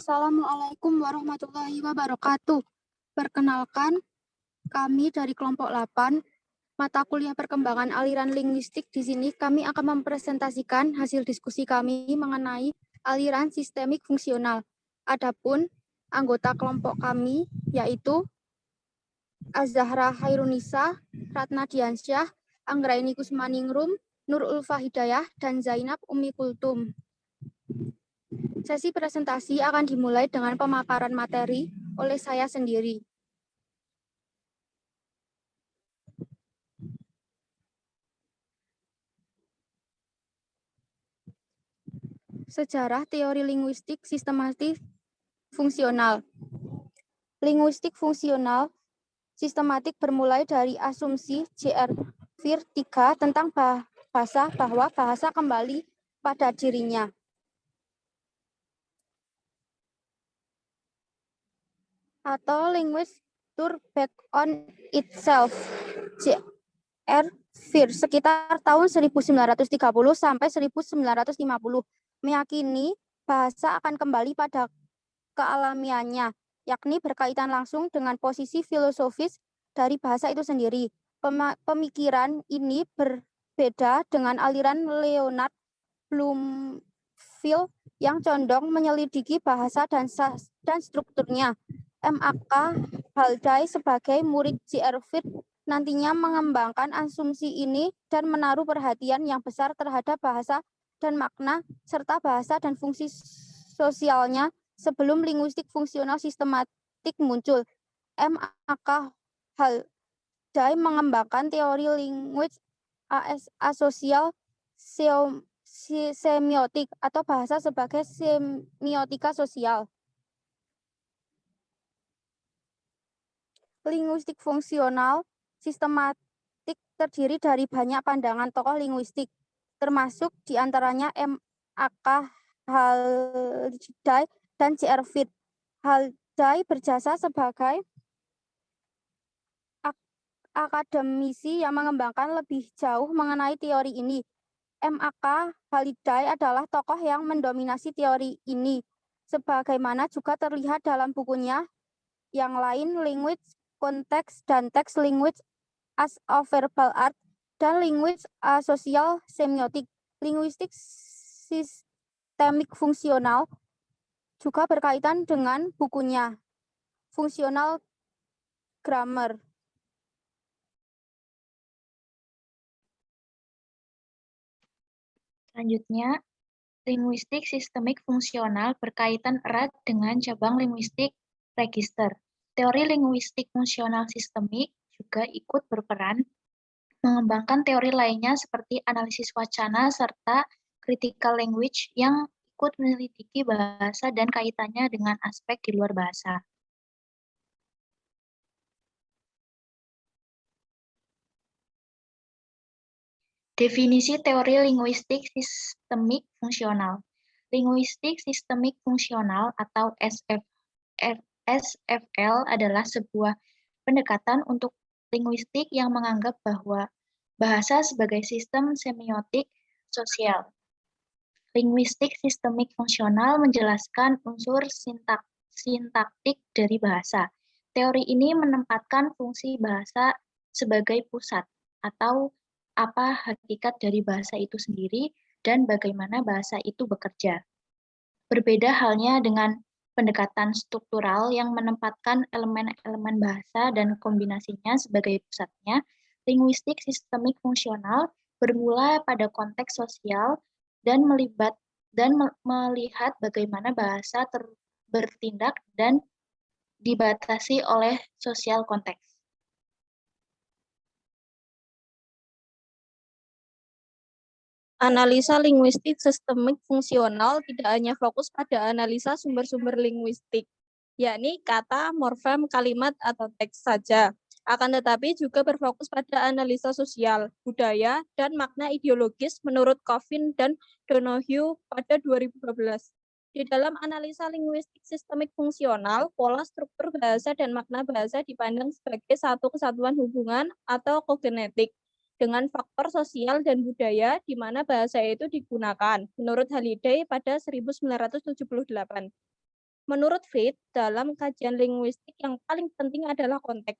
Assalamualaikum warahmatullahi wabarakatuh. Perkenalkan, kami dari kelompok 8, mata kuliah perkembangan aliran linguistik. Di sini kami akan mempresentasikan hasil diskusi kami mengenai aliran sistemik fungsional. Adapun anggota kelompok kami yaitu Azahra Hairunisa, Ratna Diansyah, Anggraini Kusmaningrum, Nur Ulfa Hidayah, dan Zainab Umi Kultum. Sesi presentasi akan dimulai dengan pemaparan materi oleh saya sendiri. Sejarah teori linguistik sistematik fungsional. Linguistik fungsional sistematik bermulai dari asumsi J.R. Vir 3 tentang bahasa bahwa bahasa kembali pada dirinya. Atau linguist turn back on itself. J.R. Vir sekitar tahun 1930 sampai 1950 meyakini bahasa akan kembali pada kealamiannya, yakni berkaitan langsung dengan posisi filosofis dari bahasa itu sendiri. Pemikiran ini berbeda dengan aliran Leonard Bloomfield yang condong menyelidiki bahasa dan strukturnya. M.A.K. Haldai sebagai murid J.R. Vir nantinya mengembangkan asumsi ini dan menaruh perhatian yang besar terhadap bahasa dan makna serta bahasa dan fungsi sosialnya sebelum linguistik fungsional sistematik muncul. M.A.K. Haldai mengembangkan teori linguis asosial semiotik atau bahasa sebagai semiotika sosial. Linguistik fungsional sistematik terdiri dari banyak pandangan tokoh linguistik, termasuk diantaranya M.A.K. Haldai dan J.R. Vir. Haldai berjasa sebagai akademisi yang mengembangkan lebih jauh mengenai teori ini. M.A.K. Haldai adalah tokoh yang mendominasi teori ini, sebagaimana juga terlihat dalam bukunya yang lain, Language, Konteks, dan Teks Language as a Verbal Art, dan Language a Social Semiotic. Linguistik sistemik fungsional juga berkaitan dengan bukunya, Functional Grammar. Selanjutnya, linguistik sistemik fungsional berkaitan erat dengan cabang linguistik register. Teori linguistik fungsional sistemik juga ikut berperan mengembangkan teori lainnya seperti analisis wacana serta critical language yang ikut meneliti bahasa dan kaitannya dengan aspek di luar bahasa. Definisi teori linguistik sistemik fungsional. Linguistik sistemik fungsional atau SFL adalah sebuah pendekatan untuk linguistik yang menganggap bahwa bahasa sebagai sistem semiotik sosial. Linguistik sistemik fungsional menjelaskan unsur sintaktik dari bahasa. Teori ini menempatkan fungsi bahasa sebagai pusat atau apa hakikat dari bahasa itu sendiri dan bagaimana bahasa itu bekerja. Berbeda halnya dengan pendekatan struktural yang menempatkan elemen-elemen bahasa dan kombinasinya sebagai pusatnya, linguistik sistemik fungsional bermula pada konteks sosial dan melihat bagaimana bahasa bertindak dan dibatasi oleh sosial konteks. Analisa linguistik sistemik fungsional tidak hanya fokus pada analisa sumber-sumber linguistik, yakni kata, morfem, kalimat, atau teks saja, akan tetapi juga berfokus pada analisa sosial, budaya, dan makna ideologis menurut Coffin dan Donohue pada 2012. Di dalam analisa linguistik sistemik fungsional, pola struktur bahasa dan makna bahasa dipandang sebagai satu kesatuan hubungan atau kogenetik dengan faktor sosial dan budaya di mana bahasa itu digunakan, menurut Halliday pada 1978. Menurut Fried, dalam kajian linguistik yang paling penting adalah konteks.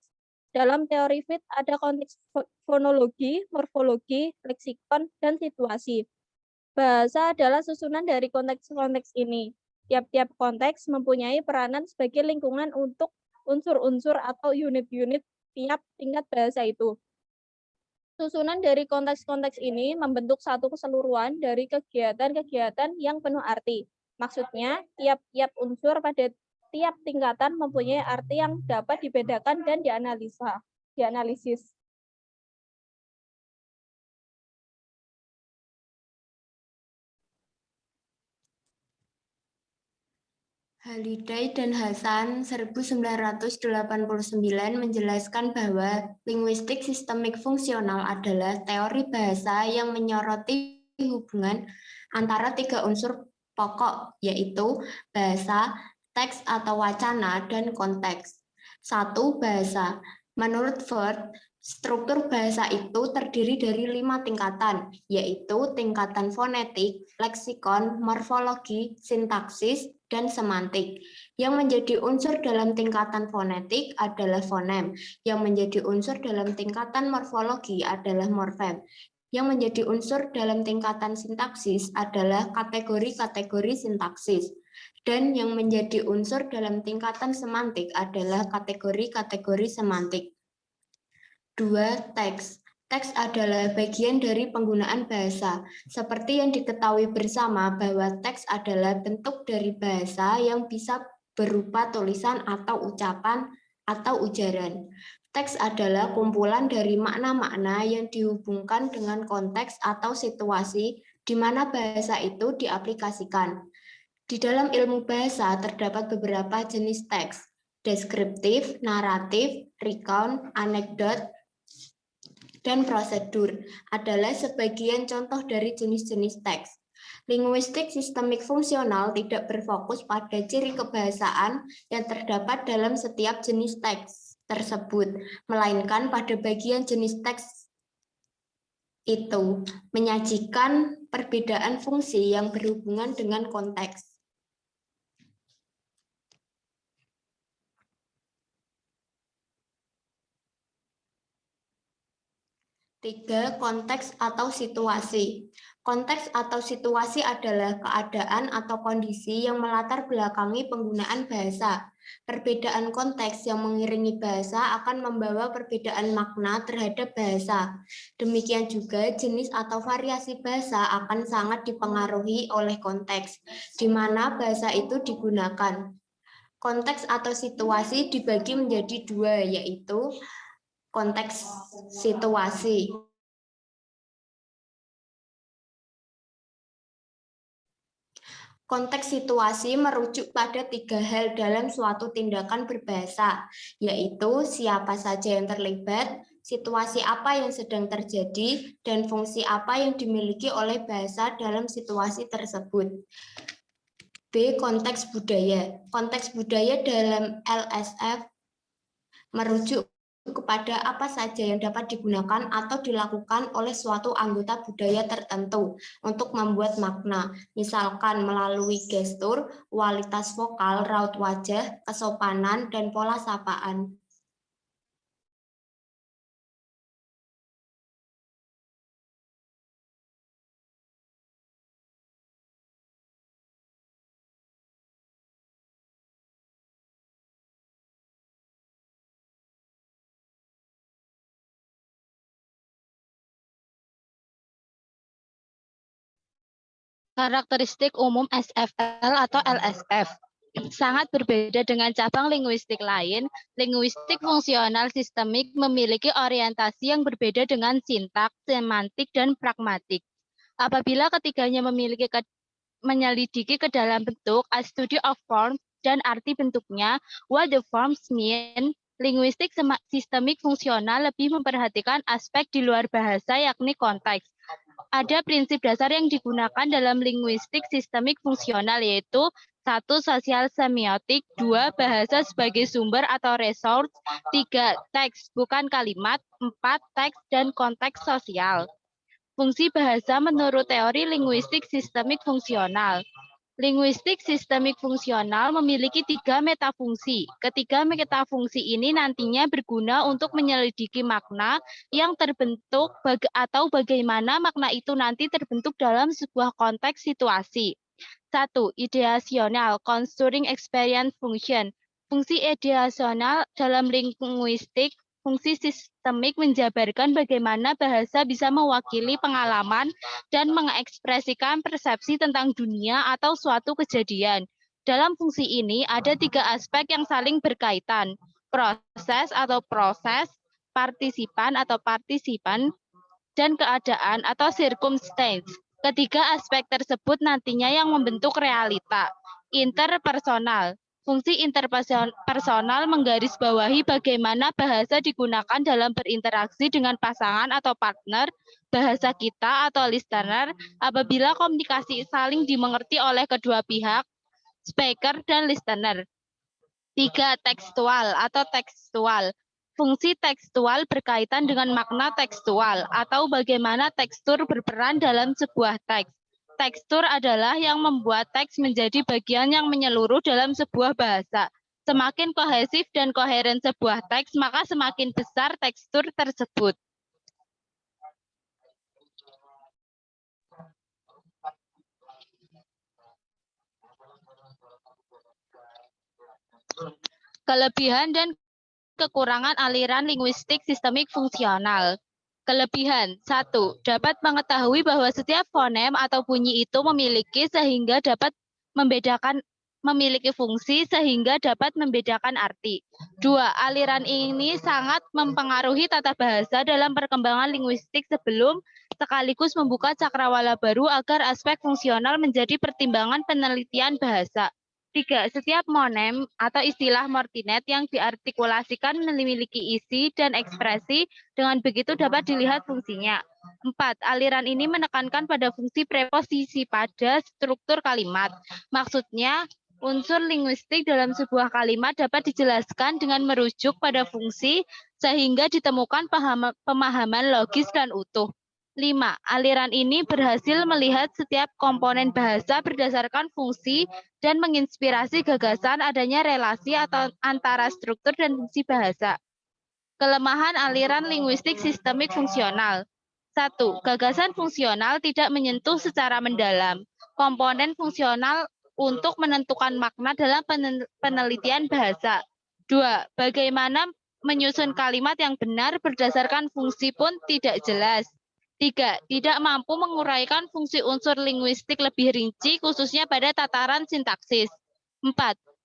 Dalam teori Fried ada konteks fonologi, morfologi, leksikon, dan situasi. Bahasa adalah susunan dari konteks-konteks ini. Tiap-tiap konteks mempunyai peranan sebagai lingkungan untuk unsur-unsur atau unit-unit tiap tingkat bahasa itu. Susunan dari konteks-konteks ini membentuk satu keseluruhan dari kegiatan-kegiatan yang penuh arti. Maksudnya, tiap-tiap unsur pada tiap tingkatan mempunyai arti yang dapat dibedakan dan dianalisis. Haliday dan Hasan 1989 menjelaskan bahwa linguistik sistemik fungsional adalah teori bahasa yang menyoroti hubungan antara tiga unsur pokok, yaitu bahasa, teks atau wacana, dan konteks. 1. Bahasa. Menurut Ford, struktur bahasa itu terdiri dari 5 tingkatan, yaitu tingkatan fonetik, leksikon, morfologi, sintaksis, dan semantik. Yang menjadi unsur dalam tingkatan fonetik adalah fonem, yang menjadi unsur dalam tingkatan morfologi adalah morfem, yang menjadi unsur dalam tingkatan sintaksis adalah kategori-kategori sintaksis, dan yang menjadi unsur dalam tingkatan semantik adalah kategori-kategori semantik. 2. Teks. Teks adalah bagian dari penggunaan bahasa. Seperti yang diketahui bersama bahwa teks adalah bentuk dari bahasa yang bisa berupa tulisan atau ucapan atau ujaran. Teks adalah kumpulan dari makna-makna yang dihubungkan dengan konteks atau situasi di mana bahasa itu diaplikasikan. Di dalam ilmu bahasa terdapat beberapa jenis teks: deskriptif, naratif, recount, anekdot, dan prosedur adalah sebagian contoh dari jenis-jenis teks. Linguistik sistemik fungsional tidak berfokus pada ciri kebahasaan yang terdapat dalam setiap jenis teks tersebut, melainkan pada bagian jenis teks itu menyajikan perbedaan fungsi yang berhubungan dengan konteks. 3. Konteks atau situasi. Konteks atau situasi adalah keadaan atau kondisi yang melatar belakangi penggunaan bahasa. Perbedaan konteks yang mengiringi bahasa akan membawa perbedaan makna terhadap bahasa. Demikian juga jenis atau variasi bahasa akan sangat dipengaruhi oleh konteks, di mana bahasa itu digunakan. Konteks atau situasi dibagi menjadi dua, yaitu konteks situasi. Konteks situasi merujuk pada 3 hal dalam suatu tindakan berbahasa, yaitu siapa saja yang terlibat, situasi apa yang sedang terjadi, dan fungsi apa yang dimiliki oleh bahasa dalam situasi tersebut. B. Konteks budaya. Konteks budaya dalam LSF merujuk kepada apa saja yang dapat digunakan atau dilakukan oleh suatu anggota budaya tertentu untuk membuat makna, misalkan melalui gestur, kualitas vokal, raut wajah, kesopanan, dan pola sapaan. Karakteristik umum SFL atau LSF. Sangat berbeda dengan cabang linguistik lain, linguistik fungsional sistemik memiliki orientasi yang berbeda dengan sintaks, semantik, dan pragmatik. Apabila ketiganya menyelidiki ke dalam bentuk, a study of forms, dan arti bentuknya, what the forms mean, linguistik sistemik fungsional lebih memperhatikan aspek di luar bahasa yakni konteks. Ada prinsip dasar yang digunakan dalam linguistik sistemik fungsional yaitu 1. Sosial semiotik, 2. Bahasa sebagai sumber atau resource, 3. Teks bukan kalimat, 4. Teks dan konteks sosial. Fungsi bahasa menurut teori linguistik sistemik fungsional. Linguistik sistemik fungsional memiliki 3 metafungsi. Ketiga metafungsi ini nantinya berguna untuk menyelidiki makna yang terbentuk atau bagaimana makna itu nanti terbentuk dalam sebuah konteks situasi. 1. Ideasional, construing experience function. Fungsi ideasional dalam linguistik, fungsi sistemik menjabarkan bagaimana bahasa bisa mewakili pengalaman dan mengekspresikan persepsi tentang dunia atau suatu kejadian. Dalam fungsi ini ada 3 aspek yang saling berkaitan, proses atau proses, partisipan atau partisipan, dan keadaan atau circumstance. Ketiga aspek tersebut nantinya yang membentuk realita. Interpersonal. Fungsi interpersonal menggarisbawahi bagaimana bahasa digunakan dalam berinteraksi dengan pasangan atau partner, bahasa kita atau listener, apabila komunikasi saling dimengerti oleh kedua pihak, speaker dan listener. 3. Tekstual atau tekstual. Fungsi tekstual berkaitan dengan makna tekstual atau bagaimana tekstur berperan dalam sebuah teks. Tekstur adalah yang membuat teks menjadi bagian yang menyeluruh dalam sebuah bahasa. Semakin kohesif dan koheren sebuah teks, maka semakin besar tekstur tersebut. Kelebihan dan kekurangan aliran linguistik sistemik fungsional. Kelebihan, 1. Dapat mengetahui bahwa setiap fonem atau bunyi itu memiliki fungsi sehingga dapat membedakan arti. 2. Aliran ini sangat mempengaruhi tata bahasa dalam perkembangan linguistik sebelum sekaligus membuka cakrawala baru agar aspek fungsional menjadi pertimbangan penelitian bahasa. 3. Setiap monem atau istilah Mortinet yang diartikulasikan memiliki isi dan ekspresi, dengan begitu dapat dilihat fungsinya. 4. Aliran ini menekankan pada fungsi preposisi pada struktur kalimat. Maksudnya, unsur linguistik dalam sebuah kalimat dapat dijelaskan dengan merujuk pada fungsi sehingga ditemukan pemahaman logis dan utuh. 5. Aliran ini berhasil melihat setiap komponen bahasa berdasarkan fungsi dan menginspirasi gagasan adanya relasi atau antara struktur dan fungsi bahasa. Kelemahan aliran linguistik sistemik fungsional. 1. Gagasan fungsional tidak menyentuh secara mendalam komponen fungsional untuk menentukan makna dalam penelitian bahasa. 2. Bagaimana menyusun kalimat yang benar berdasarkan fungsi pun tidak jelas. 3. Tidak mampu menguraikan fungsi unsur linguistik lebih rinci, khususnya pada tataran sintaksis. 4.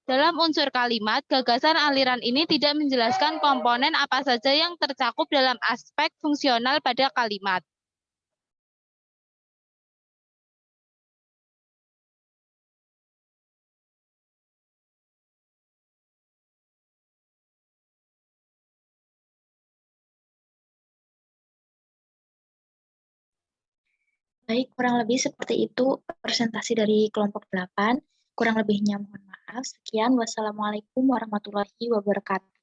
Dalam unsur kalimat, gagasan aliran ini tidak menjelaskan komponen apa saja yang tercakup dalam aspek fungsional pada kalimat. Baik, kurang lebih seperti itu presentasi dari kelompok 8. Kurang lebihnya mohon maaf. Sekian, wassalamualaikum warahmatullahi wabarakatuh.